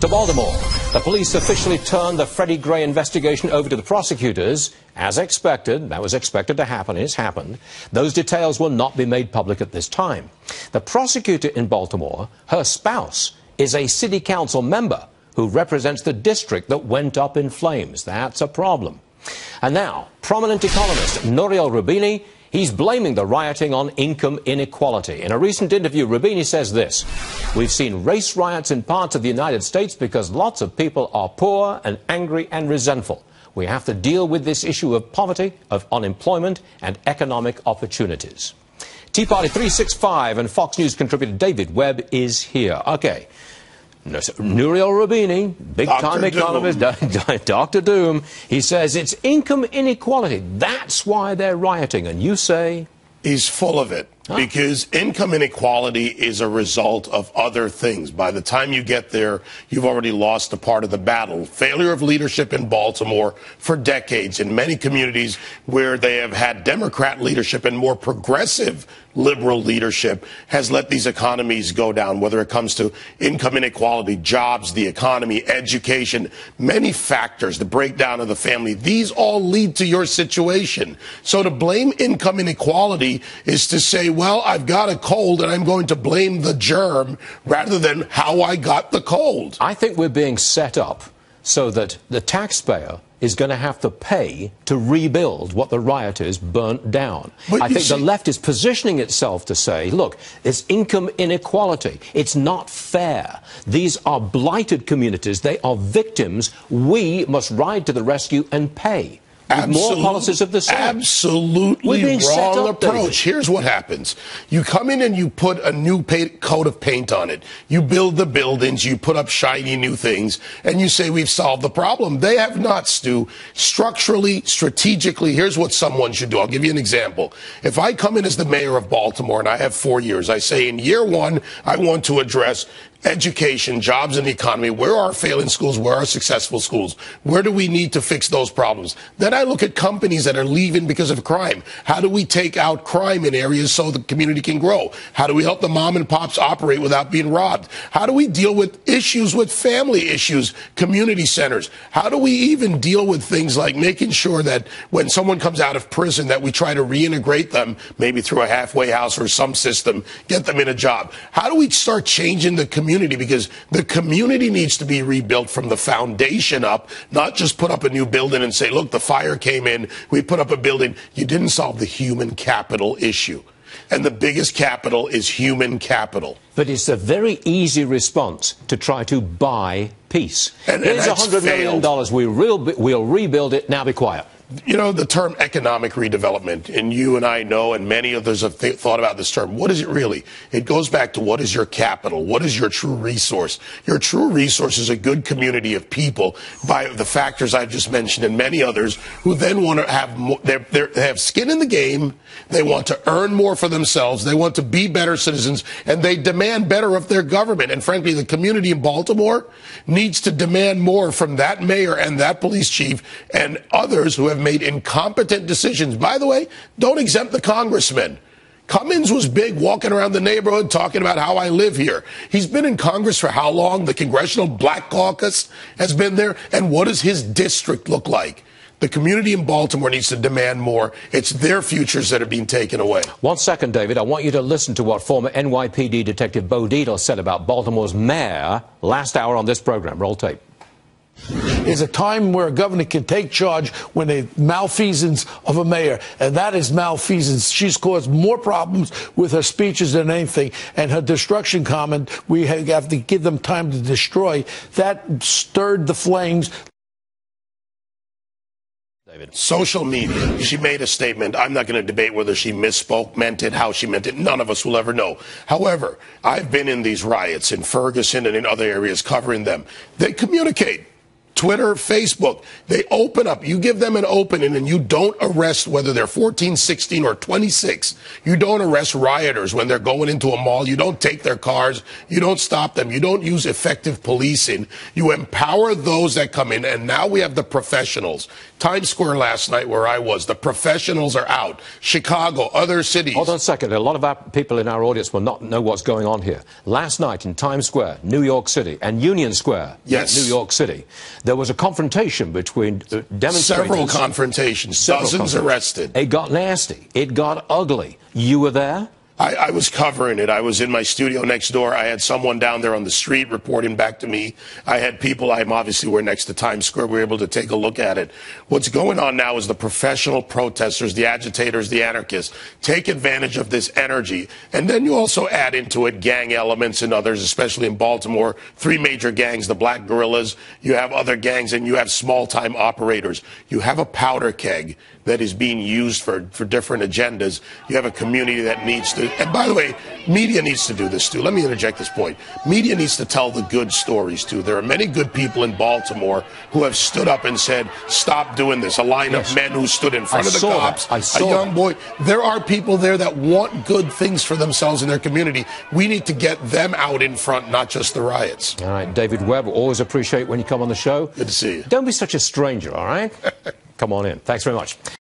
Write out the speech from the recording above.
To Baltimore, the police officially turned the Freddie Gray investigation over to the prosecutors. As expected, that was expected to happen, it's happened. Those details will not be made public at this time. The prosecutor in Baltimore, her spouse, is a city council member who represents the district that went up in flames. That's a problem. And now, prominent economist Nouriel Roubini, he's blaming the rioting on income inequality. In a recent interview, Roubini says this: "We've seen race riots in parts of the United States because lots of people are poor and angry and resentful. We have to deal with this issue of poverty, of unemployment, and economic opportunities." Tea Party 365 and Fox News contributor David Webb is here. Okay. Nouriel Roubini, big-time economist, Dr. Doom, he says it's income inequality. That's why they're rioting. And you say? He's full of it. Because income inequality is a result of other things. By the time you get there, you've already lost a part of the battle. Failure of leadership in Baltimore for decades in many communities where they have had Democrat leadership and more progressive liberal leadership has let these economies go down, whether it comes to income inequality, jobs, the economy, education, many factors, the breakdown of the family. These all lead to your situation. So to blame income inequality is to say, well, I've got a cold and I'm going to blame the germ rather than how I got the cold. I think we're being set up so that the taxpayer is going to have to pay to rebuild what the rioters burnt down. I think the left is positioning itself to say, look, it's income inequality. It's not fair. These are blighted communities. They are victims. We must ride to the rescue and pay. More policies of the same. Absolutely wrong approach. Here's what happens. You come in and you put a new coat of paint on it. You build the buildings, you put up shiny new things, and you say we've solved the problem. They have not, Stu. Structurally, strategically, here's what someone should do. I'll give you an example. If I come in as the mayor of Baltimore and I have 4 years, I say in year 1, I want to address education, jobs, and the economy. Where are failing schools? Where are successful schools? Where do we need to fix those problems? Then I look at companies that are leaving because of crime. How do we take out crime in areas so the community can grow? How do we help the mom and pops operate without being robbed? How do we deal with issues with family issues, community centers? How do we even deal with things like making sure that when someone comes out of prison that we try to reintegrate them, maybe through a halfway house or some system, get them in a job? How do we start changing the community? Because the community needs to be rebuilt from the foundation up, not just put up a new building and say, look, the fire came in, we put up a building. You didn't solve the human capital issue. And the biggest capital is human capital. But it's a very easy response to try to buy peace. Here's $100 million. We'll rebuild it. Now be quiet. You know, the term economic redevelopment, and you and I know, and many others have thought about this term. What is it really? It goes back to what is your capital? What is your true resource? Your true resource is a good community of people by the factors I've just mentioned and many others who then want to have more, they have skin in the game. They want to earn more for themselves. They want to be better citizens, and they demand better of their government. And frankly, the community in Baltimore needs to demand more from that mayor and that police chief and others who have made incompetent decisions. By the way, don't exempt the congressman. Cummings was big walking around the neighborhood talking about how I live here. He's been in Congress for how long? The Congressional Black Caucus has been there. And what does his district look like? The community in Baltimore needs to demand more. It's their futures that are being taken away. 1 second, David. I want you to listen to what former NYPD Detective Bo Dietl said about Baltimore's mayor last hour on this program. Roll tape. Is a time where a governor can take charge when a malfeasance of a mayor, and that is malfeasance. She's caused more problems with her speeches than anything, and her destruction comment, we have to give them time to destroy, that stirred the flames. David. Social media. She made a statement. I'm not going to debate whether she misspoke, meant it, how she meant it. None of us will ever know. However, I've been in these riots in Ferguson and in other areas covering them. They communicate. Twitter, Facebook, they open up. You give them an opening and you don't arrest, whether they're 14, 16, or 26. You don't arrest rioters when they're going into a mall. You don't take their cars. You don't stop them. You don't use effective policing. You empower those that come in. And now we have the professionals. Times Square last night where I was, the professionals are out. Chicago, other cities. Hold on a second. A lot of our people in our audience will not know what's going on here. Last night in Times Square, New York City, and Union Square, yes, New York City, there was a confrontation between demonstrators. Several confrontations, dozens arrested. It got nasty. It got ugly. You were there? I was covering it. I was in my studio next door. I had someone down there on the street reporting back to me. I had people, we're next to Times Square. We were able to take a look at it. What's going on now is the professional protesters, the agitators, the anarchists, take advantage of this energy. And then you also add into it gang elements and others, especially in Baltimore, 3 major gangs, the Black Guerrillas. You have other gangs and you have small-time operators. You have a powder keg that is being used for different agendas. You have a community that needs to, and by the way, media needs to do this too. Let me interject this point. Media needs to tell the good stories too. There are many good people in Baltimore who have stood up and said, stop doing this. A line of men who stood in front of the cops, a young boy. There are people there that want good things for themselves and their community. We need to get them out in front, not just the riots. All right, David Webb, always appreciate when you come on the show. Good to see you. Don't be such a stranger, all right? Come on in. Thanks very much.